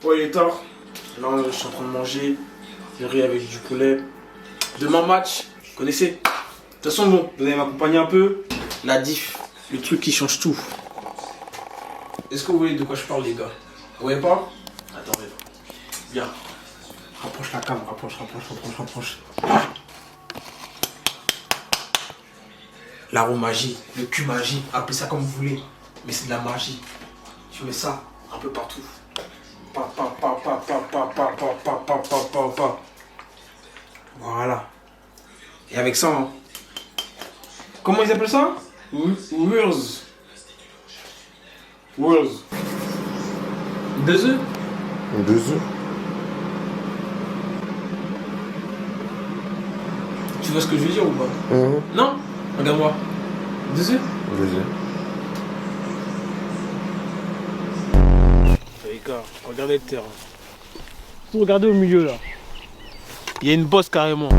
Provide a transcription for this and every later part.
Ouais, il est tard. Là, je suis en train de manger du riz avec du poulet. Demain, match, vous connaissez? De toute façon, bon, vous allez m'accompagner un peu. La diff, le truc qui change tout. Est-ce que vous voyez de quoi je parle, les gars? Vous voyez pas? Attendez. Viens. Rapproche la cam, rapproche. L'aromagie, le cul-magie, appelez ça comme vous voulez. Mais c'est de la magie. Tu mets ça un peu partout. Pa. Voilà. Et avec ça, hein. Comment ils appellent ça? Whirls. 2 œufs? 2 œufs. Tu vois ce que je veux dire ou pas? Non? Regarde-moi. 2 œufs? 2 œufs. Les gars, regardez le terrain. Vous regardez au milieu là. Il y a une bosse carrément.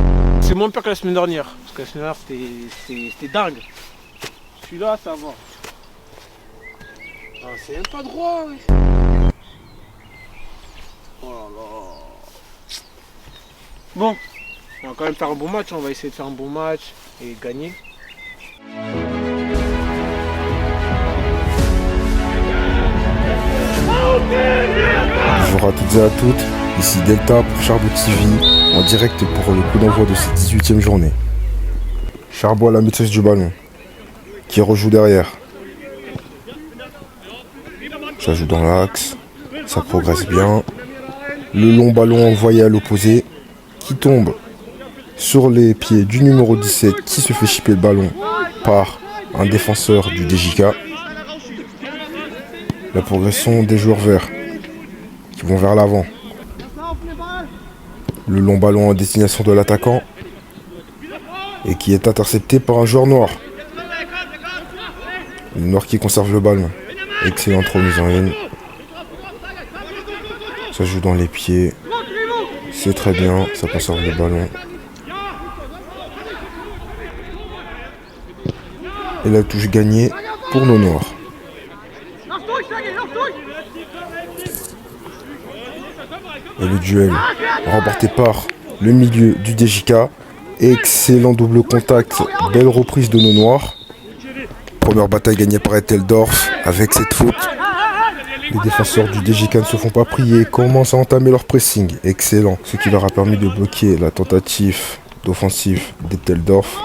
C'est moins pire que la semaine dernière. Parce que la semaine dernière c'était dingue. Celui-là ça va. Ah, c'est même pas droit. Ouais. Oh là là. Bon, on va quand même faire un bon match. On va essayer de faire un bon match et gagner. Bonjour à toutes et à toutes, ici Delta pour Charbot TV, en direct pour le coup d'envoi de cette 18e journée. Charbot à la maîtrise du ballon, qui rejoue derrière. Ça joue dans l'axe, ça progresse bien. Le long ballon envoyé à l'opposé, qui tombe sur les pieds du numéro 17, qui se fait chipper le ballon par un défenseur du DJK. La progression des joueurs verts, qui vont vers l'avant. Le long ballon en destination de l'attaquant et qui est intercepté par un joueur noir. Le noir qui conserve le ballon. Excellente remise en ligne. Ça joue dans les pieds. C'est très bien, ça conserve le ballon. Et la touche gagnée pour nos noirs. Et le duel remporté par le milieu du DJK. Excellent double contact, belle reprise de nos noirs. Première bataille gagnée par Eteldorf avec cette faute. Les défenseurs du DJK ne se font pas prier, commencent à entamer leur pressing. Excellent, ce qui leur a permis de bloquer la tentative d'offensive d'Eteldorf.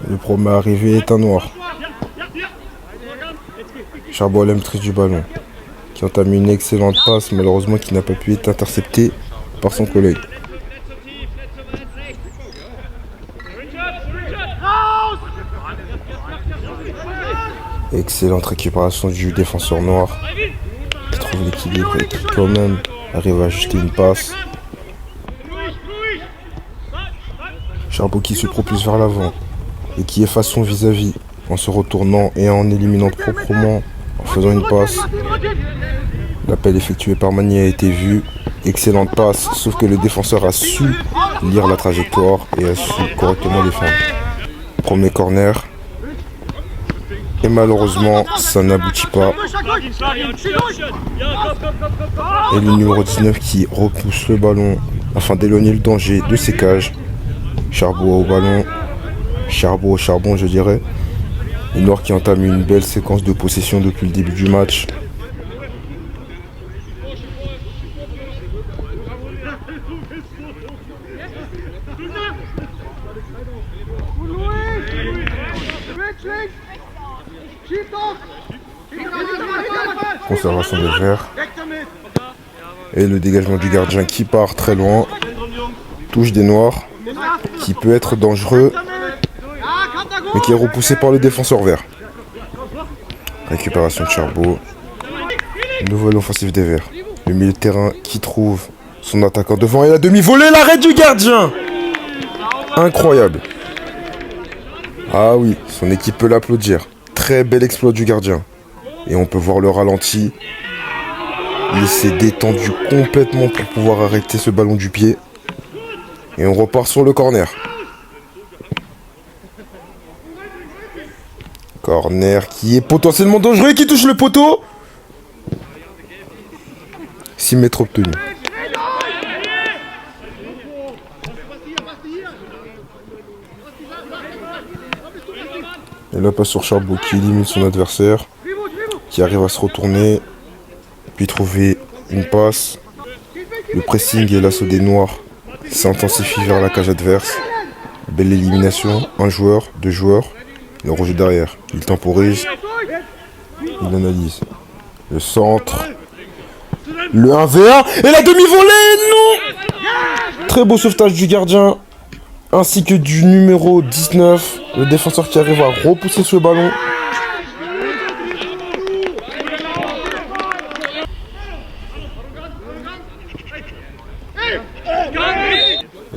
Le premier arrivé est un noir. Charbot à la maîtrise du ballon, qui entame une excellente passe, malheureusement qui n'a pas pu être interceptée par son collègue. Excellente récupération du défenseur noir, qui trouve l'équilibre et qui quand même arrive à ajuster une passe. Charbot qui se propulse vers l'avant et qui efface son vis-à-vis en se retournant et en éliminant proprement en faisant une passe. L'appel effectué par Magny a été vu. Excellente passe, sauf que le défenseur a su lire la trajectoire et a su correctement défendre. Premier corner. Et malheureusement, ça n'aboutit pas. Et le numéro 19 qui repousse le ballon afin d'éloigner le danger de ses cages. Charbot au ballon. Charbot au charbon, je dirais. Les Noirs qui entament une belle séquence de possession depuis le début du match. Conservation des verts. Et le dégagement du gardien qui part très loin. Touche des Noirs, qui peut être dangereux, mais qui est repoussé par le défenseur vert. Récupération de Charbot. Nouvelle offensive des verts. Le milieu de terrain qui trouve son attaquant devant et la demi-volée, l'arrêt du gardien. Incroyable. Ah oui, son équipe peut l'applaudir. Très bel exploit du gardien. Et on peut voir le ralenti. Il s'est détendu complètement pour pouvoir arrêter ce ballon du pied. Et on repart sur le corner. Corner qui est potentiellement dangereux et qui touche le poteau. centimètres obtenus. Et là, passe sur Charbot qui élimine son adversaire, qui arrive à se retourner, puis trouver une passe. Le pressing et l'assaut des Noirs s'intensifient vers la cage adverse. Belle élimination, un joueur, deux joueurs, le rejet derrière. Il temporise, il analyse. Le centre, le 1v1 et la demi-volée, non! Très beau sauvetage du gardien, ainsi que du numéro 19, le défenseur qui arrive à repousser ce ballon.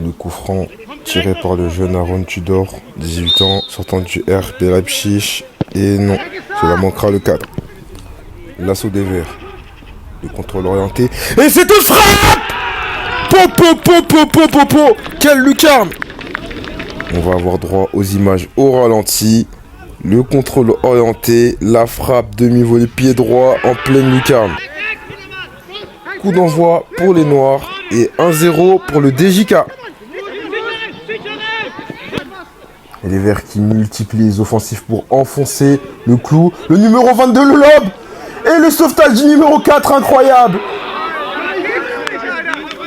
Le coup franc tiré par le jeune Aaron Tudor, 18 ans, sortant du RB Leipzig. Et non, cela manquera le cadre. L'assaut des Verts. Le contrôle orienté. Et c'est une frappe! Po. Quelle lucarne! On va avoir droit aux images au ralenti. Le contrôle orienté. La frappe demi-volée pied droit en pleine lucarne. Coup d'envoi pour les Noirs. Et 1-0 pour le DJK. Et les Verts qui multiplient les offensifs pour enfoncer le clou. Le numéro 22, le lob. Et le sauvetage du numéro 4, incroyable.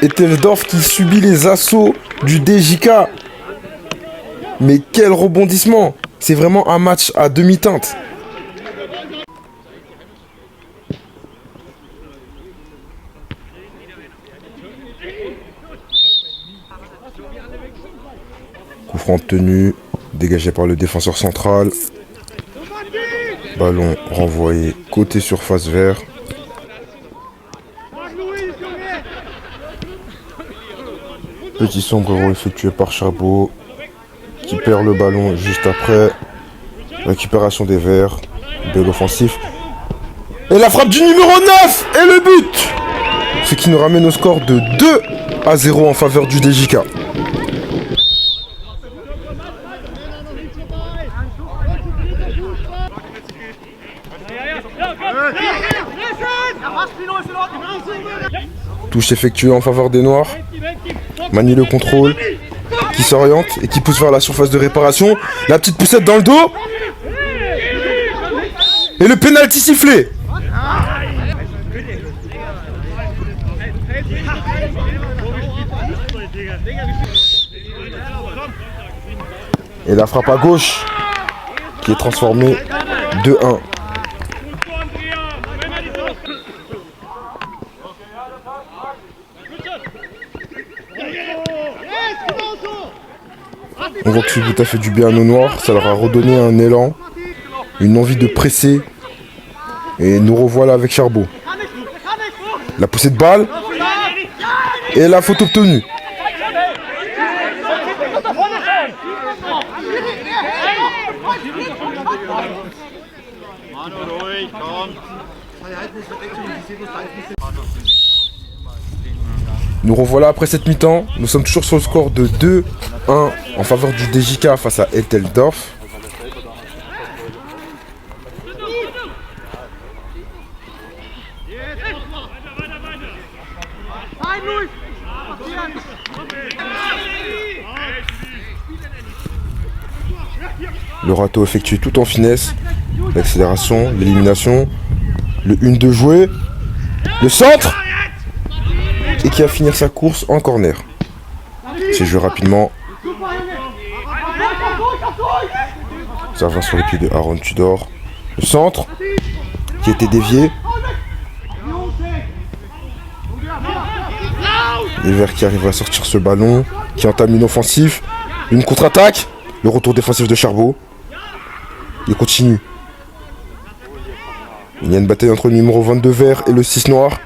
Et Teldorf qui subit les assauts du DJK. Mais quel rebondissement. C'est vraiment un match à demi-teinte. Coup franc obtenu, dégagé par le défenseur central. Ballon renvoyé côté surface vert. Petit sombrero effectué par Charbot, qui perd le ballon juste après. Récupération des Verts. Bel offensif. Et la frappe du numéro 9 et le but. Ce qui nous ramène au score de 2-0 en faveur du DJK. Touche effectuée en faveur des Noirs. Manie le contrôle. Qui s'oriente et qui pousse vers la surface de réparation. La petite poussette dans le dos. Et le pénalty sifflé. Et la frappe à gauche qui est transformée 2-1. On voit que ce but a fait du bien à nos Noirs, ça leur a redonné un élan, une envie de presser. Et nous revoilà avec Charbot. La poussée de balle. Et la faute obtenue. Nous revoilà après cette mi-temps. Nous sommes toujours sur le score de 2-1 en faveur du DJK face à Teldorf. Le râteau effectué tout en finesse. L'accélération, l'élimination. Le 1-2 joué. Le centre. Et qui va finir sa course en corner. C'est joué rapidement. Ça va sur les pieds de Aaron Tudor. Le centre. Qui était dévié. Les Verts qui arrivent à sortir ce ballon. Qui entame une offensive. Une contre-attaque. Le retour défensif de Charbot. Il continue. Il y a une bataille entre le numéro 22 vert et le 6 noir.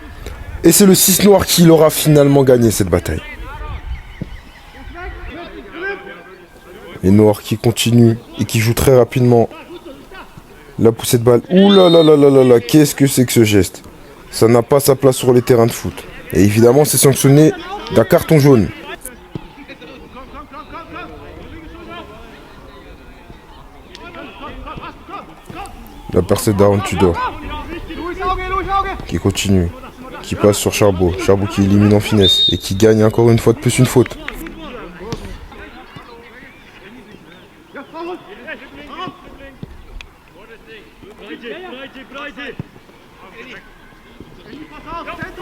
Et c'est le 6 noir qui l'aura finalement gagné cette bataille. Les noirs qui continuent et qui jouent très rapidement. La poussée de balle. Ouh là là là là là là. Qu'est-ce que c'est que ce geste? Ça n'a pas sa place sur les terrains de foot. Et évidemment c'est sanctionné d'un carton jaune. La percée d'Aaron Tudor qui continue. qui passe sur Charbot. Charbot qui élimine en finesse et qui gagne encore une fois de plus une faute.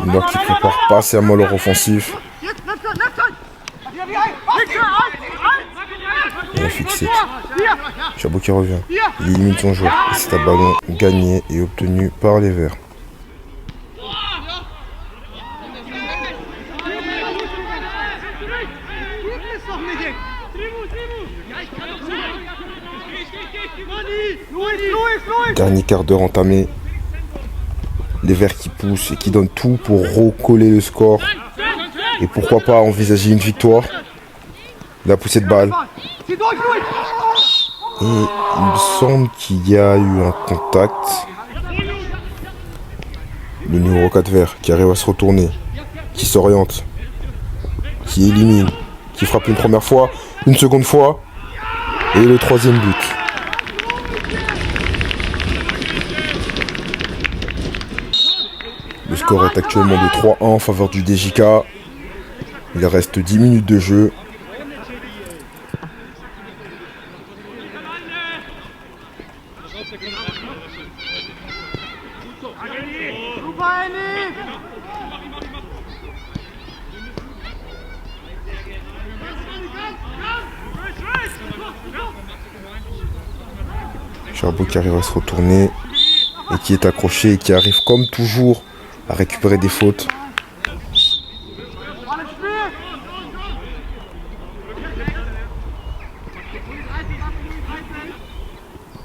Müller qui prépare patiemment leur offensif. Magnifique set. Charbot qui revient. Il élimine son joueur. Et c'est un ballon gagné et obtenu par les Verts. Dernier quart d'heure entamé. Les Verts qui poussent et qui donnent tout pour recoller le score. Et pourquoi pas envisager une victoire. La poussée de balle. Et il me semble qu'il y a eu un contact. Le numéro 4 Vert qui arrive à se retourner. Qui s'oriente. Qui élimine. Qui frappe une première fois. Une seconde fois. Et le troisième but. Le score est actuellement de 3-1 en faveur du DJK. Il reste 10 minutes de jeu. Charbot qui arrive à se retourner et qui est accroché et qui arrive comme toujours à récupérer des fautes.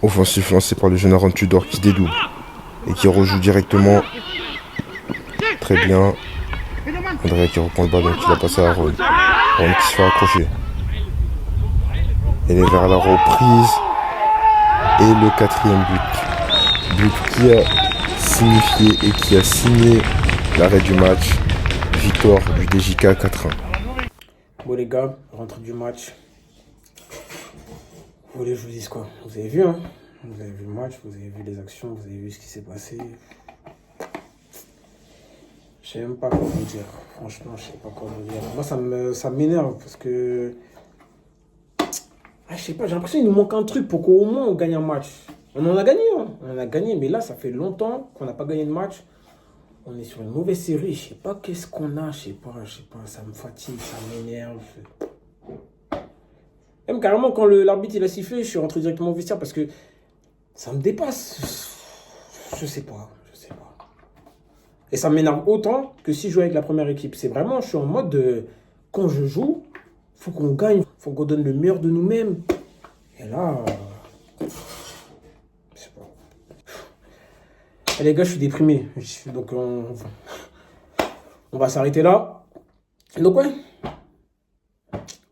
Offensif lancé par le jeune Aaron Tudor qui dédouble et qui rejoue directement. Très bien. Andrea qui reprend le ballon, qui l'a passé à Aaron. Aaron qui se fait accrocher. Elle est vers la reprise. Et le quatrième but. But qui a signifié et qui a signé l'arrêt du match. Victoire du DJK 4-1. Bon les gars, rentrée du match. Vous voulez que je vous dise quoi? Vous avez vu, hein? Vous avez vu le match, vous avez vu les actions, vous avez vu ce qui s'est passé. Je sais même pas quoi vous dire. Franchement, je sais pas quoi vous dire. Moi, ça m'énerve parce que... Ah, je sais pas, j'ai l'impression qu'il nous manque un truc pour qu'au moins on gagne un match. On en a gagné, hein. On en a gagné, mais là, ça fait longtemps qu'on n'a pas gagné de match. On est sur une mauvaise série. Je sais pas qu'est-ce qu'on a, je sais pas, ça me fatigue, ça m'énerve. Même carrément, quand l'arbitre il a sifflé, je suis rentré directement au vestiaire parce que ça me dépasse. Je sais pas. Et ça m'énerve autant que si je jouais avec la première équipe. C'est vraiment, je suis en mode de... Quand je joue, faut qu'on gagne, faut qu'on donne le meilleur de nous-mêmes. Et là... je sais pas. Et les gars, je suis déprimé. Donc, on va s'arrêter là. Donc, ouais.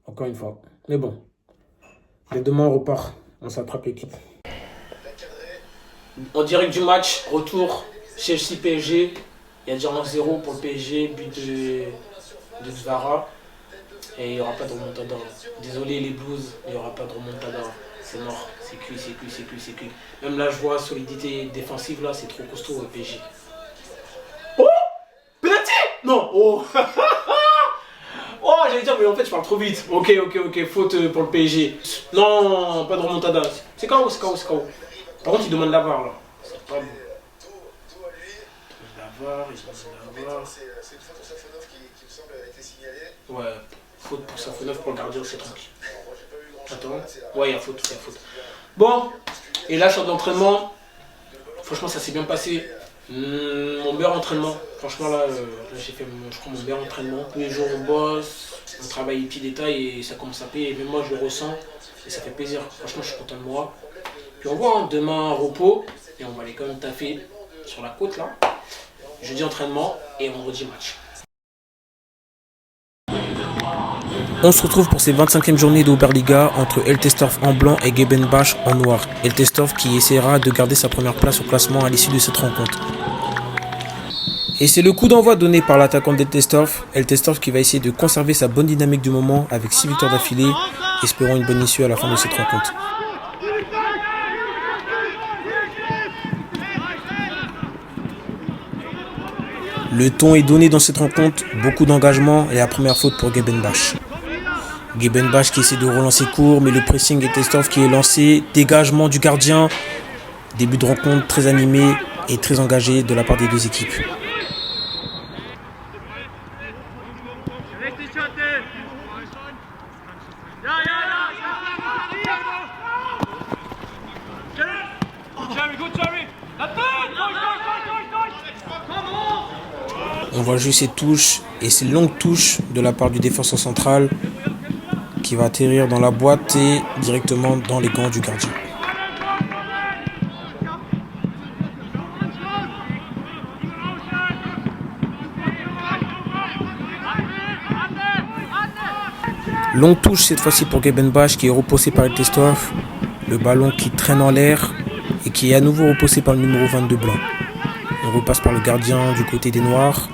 Encore une fois. Mais bon. Et demain, on repart. On s'attrape l'équipe. En direct du match, retour Chelsea PSG. Il y a déjà 1-0 pour le PSG, but de Zvara. Et il n'y aura pas de remontada. Désolé les Blues, il n'y aura pas de remontada. C'est mort, c'est cuit. Même là, je vois solidité défensive, là, c'est trop costaud le PSG. Oh, penalty. Non, oh. Oh, j'allais dire, mais en fait, je parle trop vite. Ok, faute pour le PSG. Non, pas de remontada. C'est KO. Par contre, il demande la VAR, là. C'est pas bon. C'est une faute au Safonov qui me semble a été signalée. Ouais, faute pour Safonov pour le gardien, c'est tranquille. Attends, ouais, il y a faute. Bon, et là, sur d'entraînement, franchement, ça s'est bien passé. Mon meilleur entraînement, franchement, là, j'ai fait, je crois, mon meilleur entraînement. Tous les jours, on bosse, on travaille les petits détails et ça commence à payer. Et même moi, je le ressens et ça fait plaisir. Franchement, je suis content de moi. Puis on voit, hein, demain, repos et on va aller quand même taffer sur la côte, là. Jeudi entraînement et vendredi match. On se retrouve pour ces 25e journées d'Oberliga entre Elterstorf en blanc et Gebenbach en noir. Elterstorf qui essaiera de garder sa première place au classement à l'issue de cette rencontre. Et c'est le coup d'envoi donné par l'attaquant d'Elterstorf. Elterstorf qui va essayer de conserver sa bonne dynamique du moment avec 6 victoires d'affilée, espérant une bonne issue à la fin de cette rencontre. Le ton est donné dans cette rencontre, beaucoup d'engagement et la première faute pour Gebenbach. Gebenbach qui essaie de relancer court, mais le pressing est Testorf qui est lancé. Dégagement du gardien. Début de rencontre très animé et très engagé de la part des deux équipes. On voit juste ces touches et ces longues touches de la part du défenseur central qui va atterrir dans la boîte et directement dans les gants du gardien. Longue touche cette fois-ci pour Gebenbach qui est repoussé par El Testorf. Le ballon qui traîne en l'air et qui est à nouveau repoussé par le numéro 22 blanc. On repasse par le gardien du côté des Noirs.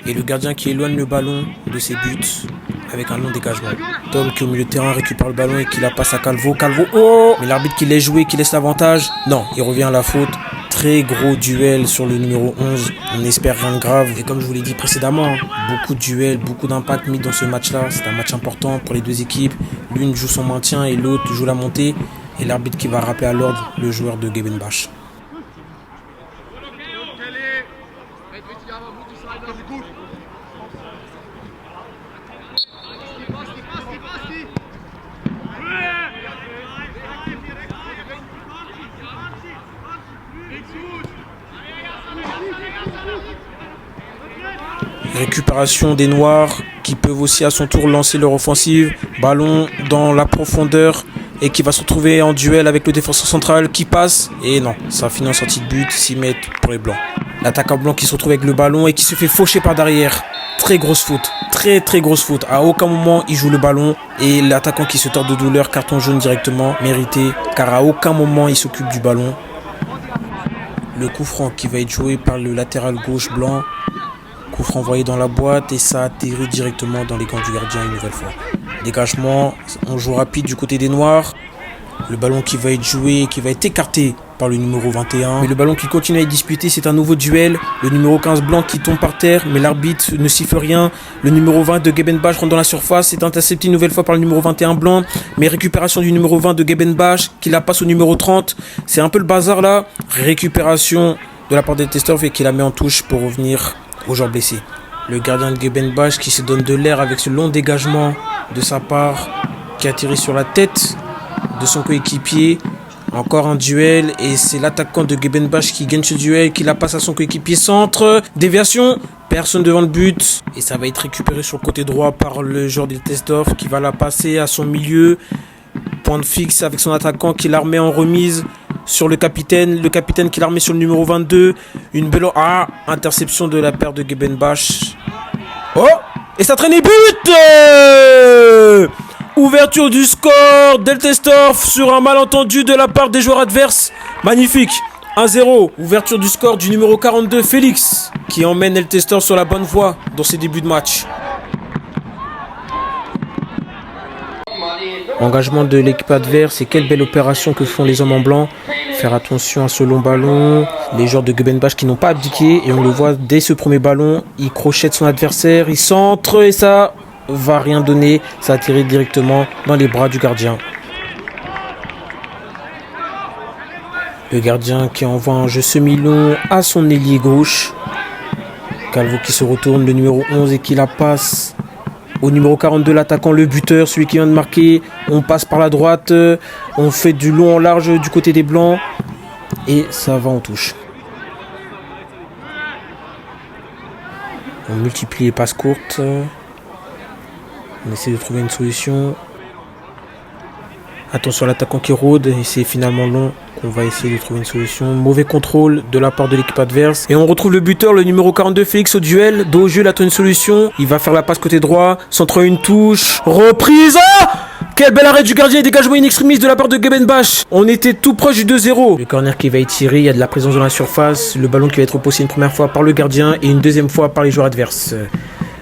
Et le gardien qui éloigne le ballon de ses buts avec un long dégagement. Tom qui au milieu de terrain récupère le ballon et qui la passe à Calvo. Calvo, oh! Mais l'arbitre qui laisse jouer, qui laisse l'avantage. Non, il revient à la faute. Très gros duel sur le numéro 11. On espère rien de grave. Et comme je vous l'ai dit précédemment, beaucoup de duels, beaucoup d'impact mis dans ce match-là. C'est un match important pour les deux équipes. L'une joue son maintien et l'autre joue la montée. Et l'arbitre qui va rappeler à l'ordre le joueur de Gebenbach. Récupération des Noirs qui peuvent aussi à son tour lancer leur offensive. Ballon dans la profondeur et qui va se retrouver en duel avec le défenseur central qui passe. Et non, ça finit en sortie de but, 6 mètres pour les Blancs. L'attaquant blanc qui se retrouve avec le ballon et qui se fait faucher par derrière. Très grosse faute, très grosse faute. À aucun moment il joue le ballon et l'attaquant qui se tord de douleur, carton jaune directement, mérité. Car à aucun moment il s'occupe du ballon. Le coup franc qui va être joué par le latéral gauche blanc. Coup franc envoyé dans la boîte et ça atterrit directement dans les gants du gardien une nouvelle fois. Dégagement, on joue rapide du côté des Noirs. Le ballon qui va être joué, qui va être écarté par le numéro 21. Mais le ballon qui continue à être disputé, c'est un nouveau duel. Le numéro 15 blanc qui tombe par terre, mais l'arbitre ne siffle rien. Le numéro 20 de Gebenbach rentre dans la surface. C'est intercepté une nouvelle fois par le numéro 21 blanc. Mais récupération du numéro 20 de Gebenbach qui la passe au numéro 30. C'est un peu le bazar là. Récupération de la part de Testorf et qui la met en touche pour revenir au joueur blessé. Le gardien de Gebenbach qui se donne de l'air avec ce long dégagement de sa part qui atterrit sur la tête de son coéquipier. Encore un duel et c'est l'attaquant de Gebenbach qui gagne ce duel, qui la passe à son coéquipier. Centre, déviation, personne devant le but et ça va être récupéré sur le côté droit par le joueur de Testorf qui va la passer à son milieu. Point de fixe avec son attaquant qui la remet en remise sur le capitaine qui la remet sur le numéro 22. Une belle interception de la paire de Gebenbach. Oh, et ça traîne et but. Ouverture du score d'El Testorf sur un malentendu de la part des joueurs adverses. Magnifique. 1-0. Ouverture du score du numéro 42, Félix, qui emmène El Testorf sur la bonne voie dans ses débuts de match. Engagement de l'équipe adverse et quelle belle opération que font les hommes en blanc. Faire attention à ce long ballon. Les joueurs de Gebenbach qui n'ont pas abdiqué et on le voit dès ce premier ballon. Il crochette son adversaire, il centre et ça va rien donner. Ça atterrit directement dans les bras du gardien. Le gardien qui envoie un jeu semi-long à son ailier gauche. Calvo qui se retourne, le numéro 11 et qui la passe au numéro 42, l'attaquant, le buteur, celui qui vient de marquer. On passe par la droite, on fait du long en large du côté des Blancs et ça va en touche. On multiplie les passes courtes. On essaie de trouver une solution. Attention à l'attaquant qui rôde et c'est finalement long qu'on va essayer de trouver une solution. Mauvais contrôle de la part de l'équipe adverse. Et on retrouve le buteur, le numéro 42, Félix au duel. Dos au jeu, il attend une solution. Il va faire la passe côté droit. Centre une touche. Reprise. Quel bel arrêt du gardien et dégagement in extremis de la part de Gebenbach. On était tout proche du 2-0. Le corner qui va être tiré, il y a de la présence dans la surface. Le ballon qui va être repoussé une première fois par le gardien et une deuxième fois par les joueurs adverses.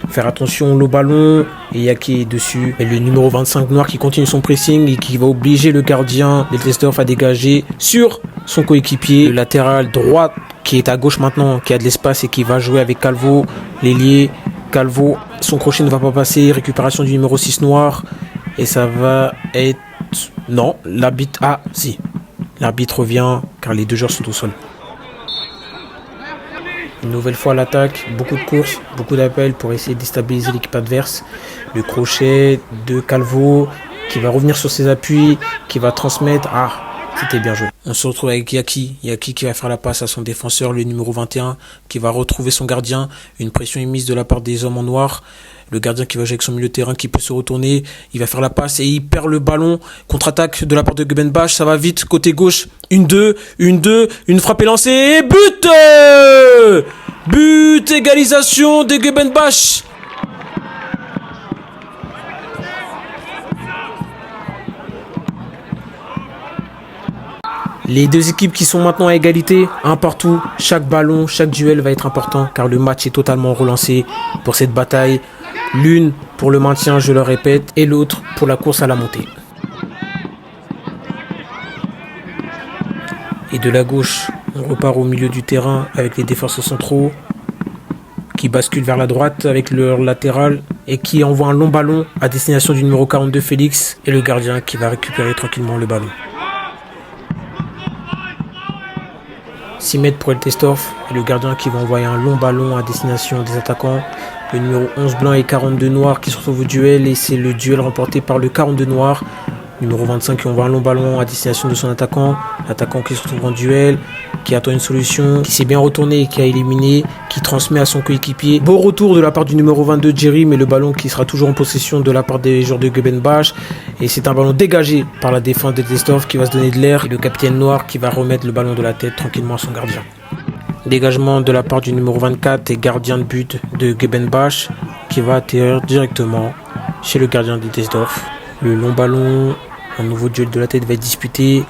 Faire attention au ballon et Yaki est dessus. Et le numéro 25 noir qui continue son pressing et qui va obliger le gardien d'El Testorf à dégager sur son coéquipier. Le latéral droit qui est à gauche maintenant, qui a de l'espace et qui va jouer avec Calvo, l'ailier. Calvo, son crochet ne va pas passer, récupération du numéro 6 noir. Et ça va être... Non, l'arbitre... Ah, si. L'arbitre revient car les deux joueurs sont au sol. Une nouvelle fois l'attaque, beaucoup de courses, beaucoup d'appels pour essayer de déstabiliser l'équipe adverse. Le crochet de Calvo qui va revenir sur ses appuis, qui va transmettre. Ah, c'était bien joué. On se retrouve avec Yaki. Yaki qui va faire la passe à son défenseur, le numéro 21, qui va retrouver son gardien. Une pression émise de la part des hommes en noir. Le gardien qui va jouer avec son milieu de terrain qui peut se retourner. Il va faire la passe et il perd le ballon. Contre-attaque de la part de Gebenbach. Ça va vite. Côté gauche. 1-2. Une frappe est lancée. Et but! But! Égalisation de Gebenbach. Les deux équipes qui sont maintenant à égalité, un partout, chaque ballon, chaque duel va être important car le match est totalement relancé pour cette bataille. L'une pour le maintien, je le répète, et l'autre pour la course à la montée. Et de la gauche, on repart au milieu du terrain avec les défenseurs centraux qui basculent vers la droite avec leur latéral et qui envoie un long ballon à destination du numéro 42 Félix et le gardien qui va récupérer tranquillement le ballon. 6 mètres pour El Testorf et le gardien qui va envoyer un long ballon à destination des attaquants. Le numéro 11 blanc et 42 noir qui se retrouve au duel et c'est le duel remporté par le 42 noir. Numéro 25 qui envoie un long ballon à destination de son attaquant. L'attaquant qui se retrouve en duel, qui attend une solution, qui s'est bien retourné et qui a éliminé, qui transmet à son coéquipier. Beau retour de la part du numéro 22 Jerry, mais le ballon qui sera toujours en possession de la part des joueurs de Gebenbach. Et c'est un ballon dégagé par la défense de Testorf qui va se donner de l'air. Et le capitaine noir qui va remettre le ballon de la tête tranquillement à son gardien. Dégagement de la part du numéro 24 et gardien de but de Gebenbach qui va atterrir directement chez le gardien de Testorf. Le long ballon, un nouveau duel de la tête va être disputé.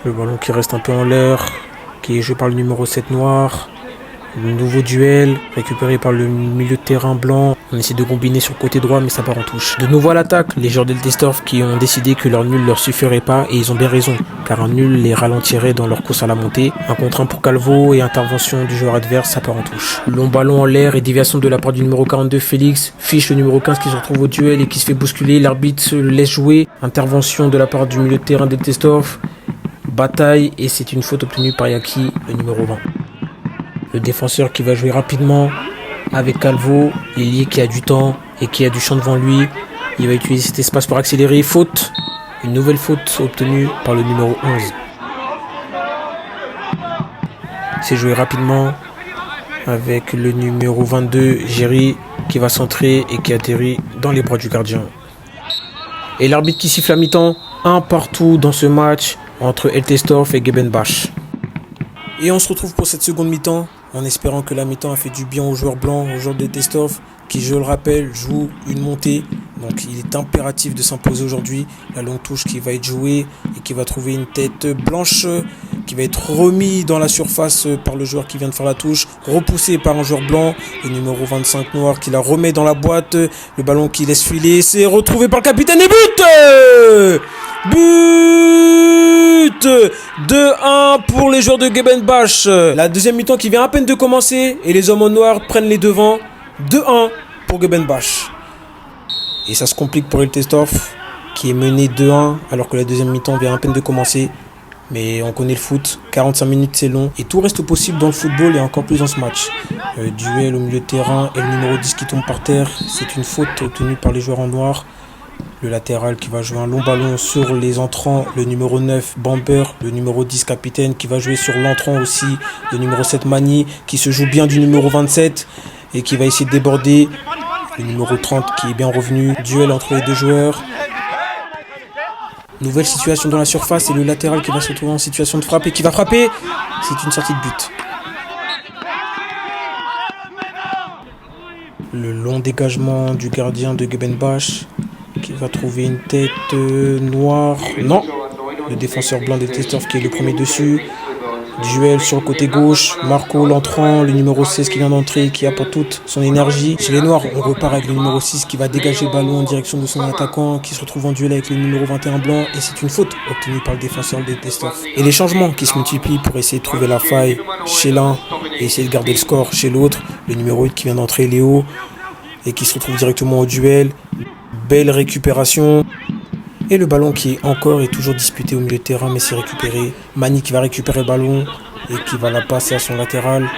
Le ballon qui reste un peu en l'air, qui est joué par le numéro 7 noir. Le nouveau duel, récupéré par le milieu de terrain blanc. On essaie de combiner sur le côté droit, mais ça part en touche. De nouveau à l'attaque, les joueurs d'El Testorf qui ont décidé que leur nul leur suffirait pas, et ils ont bien raison, car un nul les ralentirait dans leur course à la montée. Un contre 1 pour Calvo et intervention du joueur adverse, ça part en touche. Long ballon en l'air et déviation de la part du numéro 42 Félix. Fiche le numéro 15 qui se retrouve au duel et qui se fait bousculer. L'arbitre se laisse jouer. Intervention de la part du milieu de terrain d'El Testorf. Bataille et c'est une faute obtenue par Yaki, le numéro 20. Le défenseur qui va jouer rapidement avec Calvo, l'ailier qui a du temps et qui a du champ devant lui. Il va utiliser cet espace pour accélérer. Faute. Une nouvelle faute obtenue par le numéro 11. C'est joué rapidement avec le numéro 22, Jerry, qui va centrer et qui atterrit dans les bras du gardien. Et l'arbitre qui siffle à mi-temps, un partout dans ce match entre El Testorf et Gebenbach. Et on se retrouve pour cette seconde mi-temps, en espérant que la mi-temps a fait du bien aux joueurs blancs, aux joueurs de Testorf, qui, je le rappelle, jouent une montée. Donc il est impératif de s'imposer aujourd'hui. La longue touche qui va être jouée et qui va trouver une tête blanche, qui va être remis dans la surface par le joueur qui vient de faire la touche, repoussé par un joueur blanc, le numéro 25 noir qui la remet dans la boîte, le ballon qui laisse filer, c'est retrouvé par le capitaine et but! But 2-1 pour les joueurs de Gebenbach. La deuxième mi-temps qui vient à peine de commencer et les hommes en noir prennent les devants. 2-1 pour Gebenbach. Et ça se complique pour El Testorf qui est mené 2-1 alors que la deuxième mi-temps vient à peine de commencer. Mais on connaît le foot, 45 minutes c'est long et tout reste possible dans le football et encore plus dans ce match. Duel au milieu de terrain et le numéro 10 qui tombe par terre, c'est une faute obtenue par les joueurs en noir. Le latéral qui va jouer un long ballon sur les entrants, le numéro 9 Bamber, le numéro 10 capitaine qui va jouer sur l'entrant aussi, le numéro 7 Mani qui se joue bien du numéro 27 et qui va essayer de déborder, le numéro 30 qui est bien revenu, duel entre les deux joueurs. Nouvelle situation dans la surface et le latéral qui va se retrouver en situation de frappe et qui va frapper, c'est une sortie de but. Le long dégagement du gardien de Gebenbach qui va trouver une tête noire. Non, le défenseur blanc d'El Testorf qui est le premier dessus. Duel sur le côté gauche, Marco l'entrant, le numéro 16 qui vient d'entrer, qui apporte toute son énergie. Chez les Noirs, on repart avec le numéro 6 qui va dégager le ballon en direction de son attaquant, qui se retrouve en duel avec le numéro 21 blanc, et c'est une faute obtenue par le défenseur des Testors. Et les changements qui se multiplient pour essayer de trouver la faille chez l'un et essayer de garder le score chez l'autre. Le numéro 8 qui vient d'entrer, Léo, et qui se retrouve directement au duel. Belle récupération. Et le ballon qui est encore et toujours disputé au milieu de terrain, mais c'est récupéré. Mani qui va récupérer le ballon et qui va la passer à son latéral.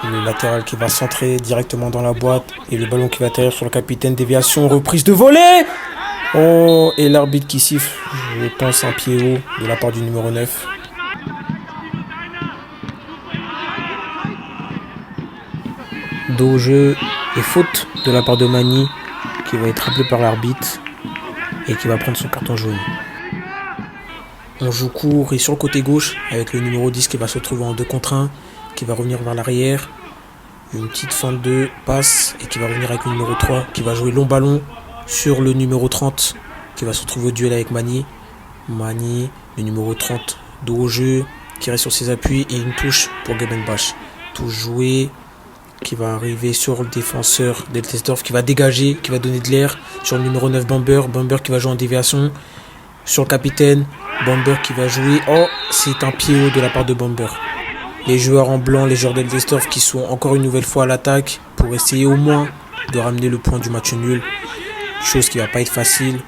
Le latéral qui va centrer directement dans la boîte. Et le ballon qui va atterrir sur le capitaine. Déviation, reprise de volée. Oh, et l'arbitre qui siffle, je pense, un pied haut de la part du numéro 9. Dos au jeu et faute de la part de Mani qui va être rappelé par l'arbitre et qui va prendre son carton jaune. On joue court et sur le côté gauche avec le numéro 10 qui va se retrouver en 2 contre 1, qui va revenir vers l'arrière. Une petite feinte de passe et qui va revenir avec le numéro 3 qui va jouer long ballon sur le numéro 30 qui va se retrouver au duel avec Mani. Mani, le numéro 30, dos au jeu, qui reste sur ses appuis et une touche pour Gebenbach. Touche jouée qui va arriver sur le défenseur d'Eltersdorf, qui va dégager, qui va donner de l'air sur le numéro 9 Bamber. Bamber qui va jouer en déviation sur le capitaine. Bamber qui va jouer. Oh, c'est un pied haut de la part de Bamber. Les joueurs en blanc, les joueurs d'Eltersdorf qui sont encore une nouvelle fois à l'attaque pour essayer au moins de ramener le point du match nul. Chose qui va pas être facile.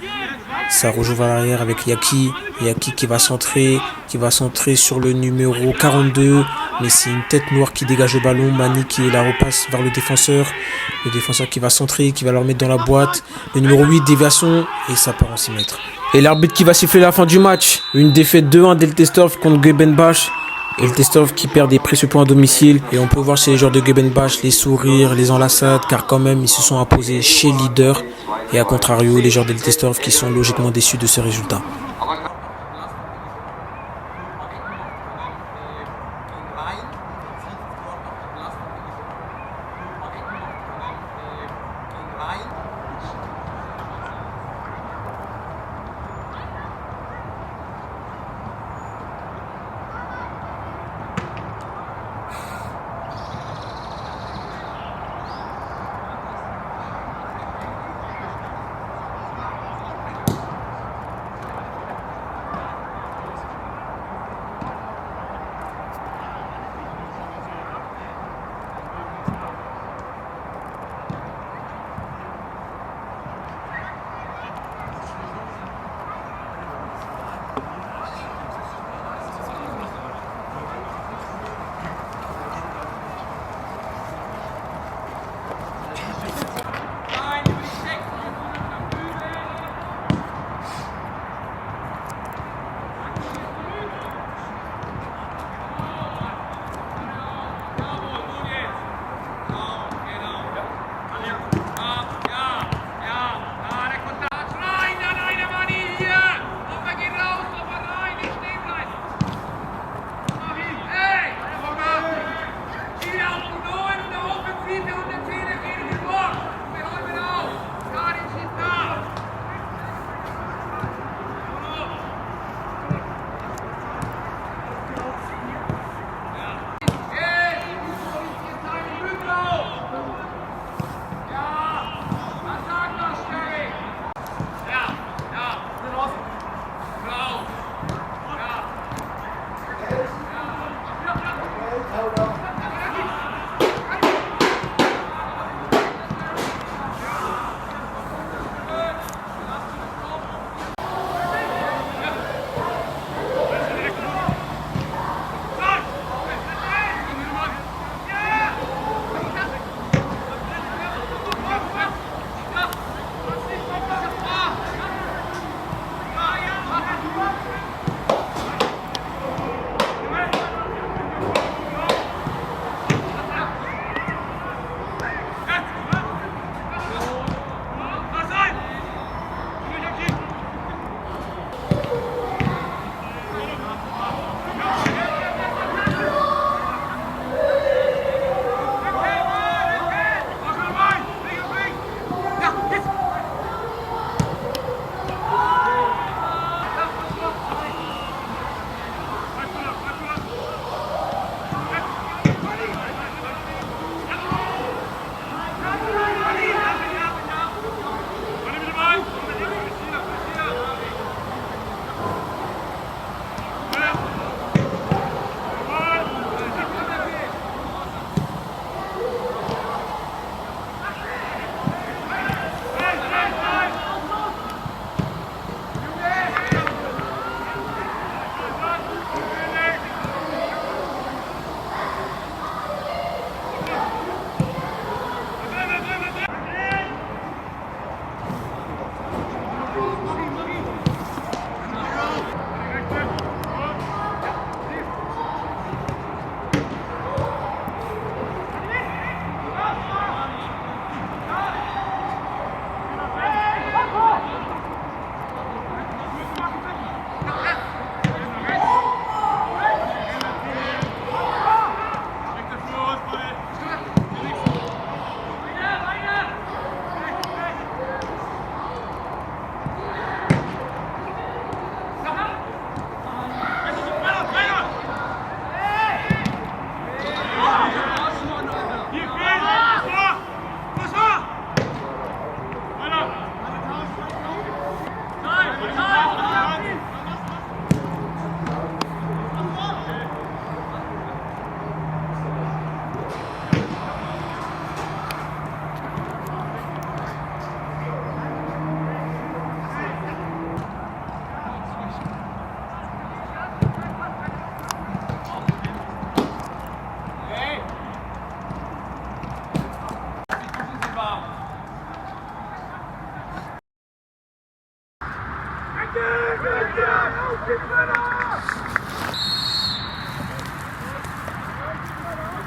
Ça rejoue vers l'arrière avec Yaki. Yaki qui va centrer sur le numéro 42. Mais c'est une tête noire qui dégage le ballon. Mani qui la repasse vers le défenseur. Le défenseur qui va centrer, qui va le remettre dans la boîte. Le numéro 8, déviation. Et ça part en 6 mètres. Et l'arbitre qui va siffler la fin du match. Une défaite 2-1 d'Eltersdorf contre Gebenbach. Eltersdorf qui perd des précieux points à domicile. Et on peut voir chez les joueurs de Gebenbach les sourires, les enlaçades. Car quand même, ils se sont imposés chez leader. Et à contrario, les joueurs d'Eltersdorf qui sont logiquement déçus de ce résultat.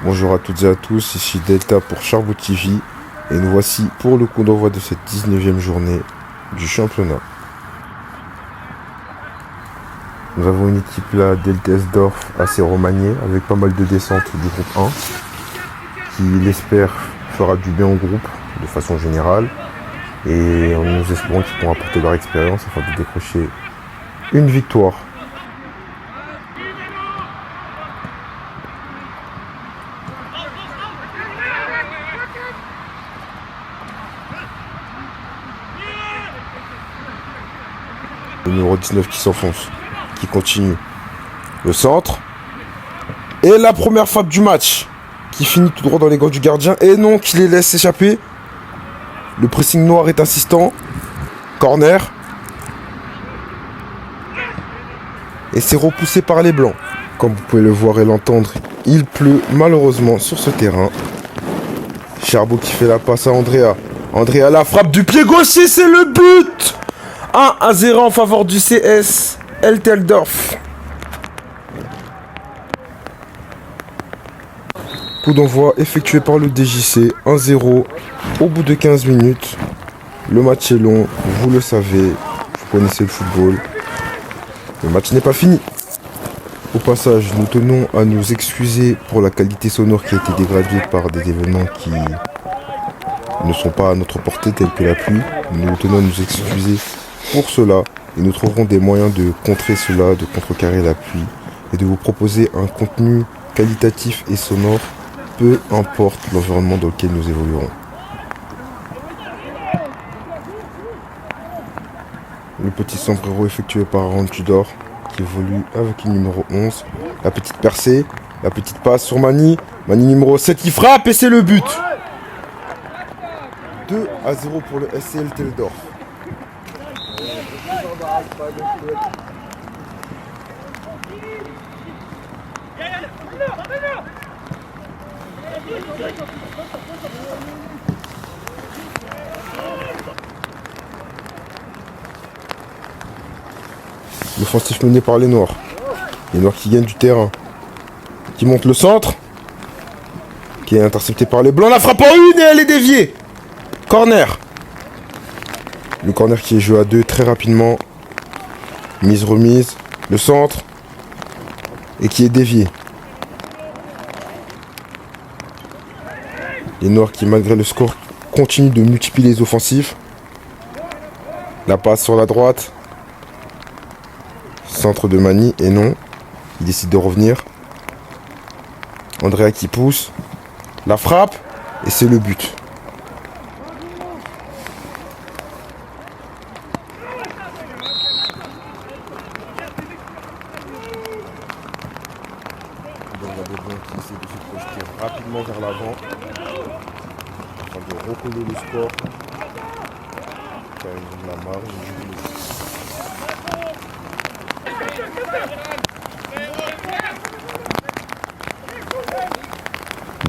Bonjour à toutes et à tous, ici Delta pour Charbot TV et nous voici pour le coup d'envoi de cette 19e journée du championnat. Nous avons une équipe là d'Eltersdorf assez remaniée avec pas mal de descentes du groupe 1 qui l'espère fera du bien au groupe de façon générale et nous espérons qu'ils pourront apporter leur expérience afin de décrocher une victoire. Le numéro 19 qui s'enfonce, qui continue. Le centre. Et la première frappe du match, qui finit tout droit dans les gants du gardien. Et non, qui les laisse s'échapper. Le pressing noir est insistant. Corner. Et c'est repoussé par les blancs. Comme vous pouvez le voir et l'entendre, il pleut malheureusement sur ce terrain. Charbot qui fait la passe à Andrea. Andrea, la frappe du pied gaucher, c'est le but! 1-0 en faveur du CS Eltersdorf. Coup d'envoi effectué par le DJC, 1-0 au bout de 15 minutes. Le match est long, vous le savez, vous connaissez le football. Le match n'est pas fini. Au passage, nous tenons à nous excuser pour la qualité sonore qui a été dégradée par des événements qui ne sont pas à notre portée, tels que la pluie. Nous tenons à nous excuser pour cela, et nous trouverons des moyens de contrer cela, de contrecarrer la pluie, et de vous proposer un contenu qualitatif et sonore, peu importe l'environnement dans lequel nous évoluerons. Le petit sombrero effectué par Aaron Tudor, qui évolue avec le numéro 11. La petite percée, la petite passe sur Mani. Mani numéro 7 qui frappe, et c'est le but. 2-0 pour le SC Eltersdorf. L'offensif mené par les Noirs. Les Noirs qui gagnent du terrain. Qui montent le centre. Qui est intercepté par les Blancs. La frappe en une et elle est déviée. Corner. Le corner qui est joué à 2 très rapidement. Mise-remise. Le centre. Et qui est dévié. Les Noirs qui, malgré le score, continuent de multiplier les offensifs. La passe sur la droite. Centre de Mani. Et non. Il décide de revenir. Andrea qui pousse. La frappe. Et c'est le but. Qui essaie de se projeter rapidement vers l'avant afin de recoller le score car ils ont de la marge.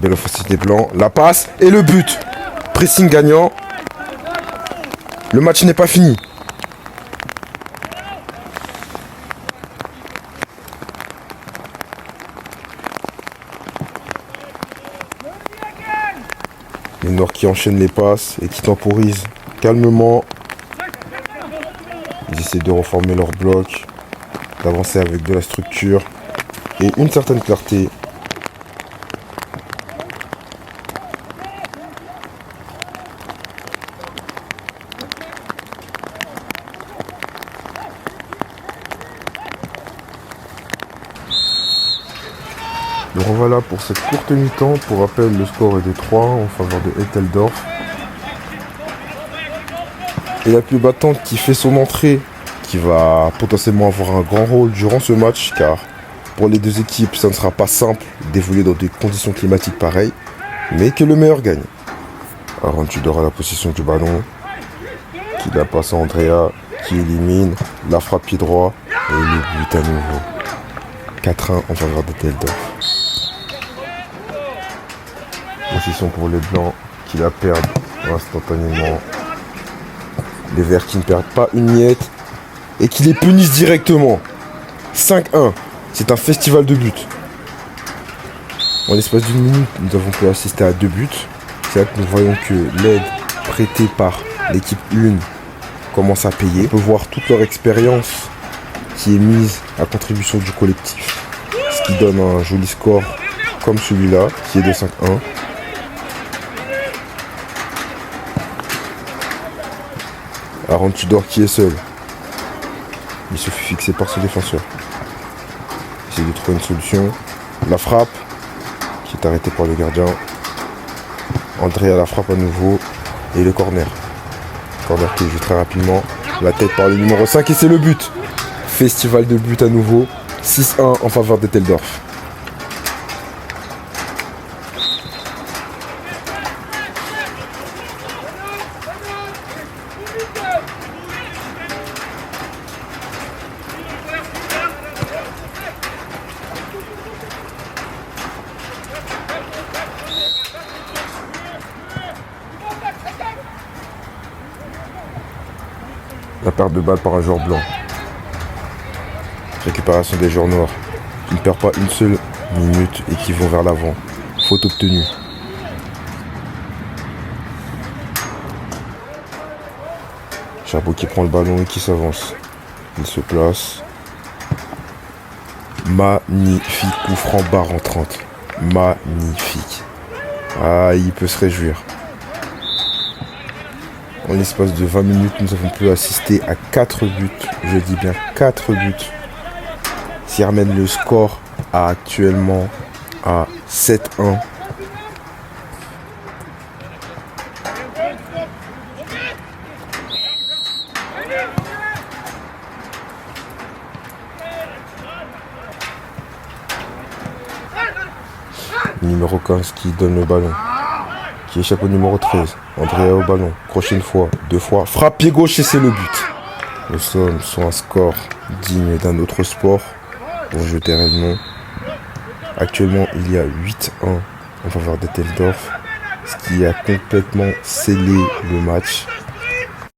Belle offensive des Blancs, la passe et le but. Pressing gagnant. Le match n'est pas fini. Les Noirs qui enchaînent les passes et qui temporisent calmement. Ils essaient de reformer leur bloc, d'avancer avec de la structure et une certaine clarté. Donc voilà pour cette courte mi-temps. Pour rappel, le score est de 3 en faveur de Eltersdorf. Et la pluie battante qui fait son entrée, qui va potentiellement avoir un grand rôle durant ce match, car pour les deux équipes, ça ne sera pas simple d'évoluer dans des conditions climatiques pareilles, mais que le meilleur gagne. Aaron Tudor à la possession du ballon, qui la passe à Andrea, qui élimine, la frappe pied droit, et le but à nouveau. 4-1 en faveur d'Eltersdorf. Possession pour les Blancs qui la perdent instantanément. Les Verts qui ne perdent pas une miette et qui les punissent directement. 5-1. C'est un festival de buts. En l'espace d'une minute, nous avons pu assister à 2 buts. C'est là que nous voyons que l'aide prêtée par l'équipe 1 commence à payer. On peut voir toute leur expérience qui est mise à contribution du collectif. Ce qui donne un joli score comme celui-là, qui est de 5-1. Aaron Tudor qui est seul. Il se fait fixer par ses défenseurs. Il essaie de trouver une solution. La frappe, qui est arrêtée par le gardien. André à la frappe à nouveau. Et le corner. Corner qui est joué très rapidement. La tête par le numéro 5 et c'est le but. Festival de but à nouveau. 6-1 en faveur d'Etteldorf. La perte de balle par un joueur blanc. Récupération des joueurs noirs. Qui ne perdent pas une seule minute et qui vont vers l'avant. Faute obtenue. Chabot qui prend le ballon et qui s'avance. Il se place. Magnifique coup franc barre en 30. Magnifique. Ah, il peut se réjouir. En l'espace de 20 minutes, nous avons pu assister à 4 buts. Je dis bien 4 buts. Ce qui ramène le score actuellement à 7-1. Numéro 15 qui donne le ballon. Qui échappe au numéro 13. Andrea au ballon. Crochet une fois, 2 fois. Frappe pied gauche et c'est le but. Nous sommes sur un score digne d'un autre sport. Pour jeter réellement. Actuellement, il y a 8-1 en faveur d'Etteldorf. Ce qui a complètement scellé le match.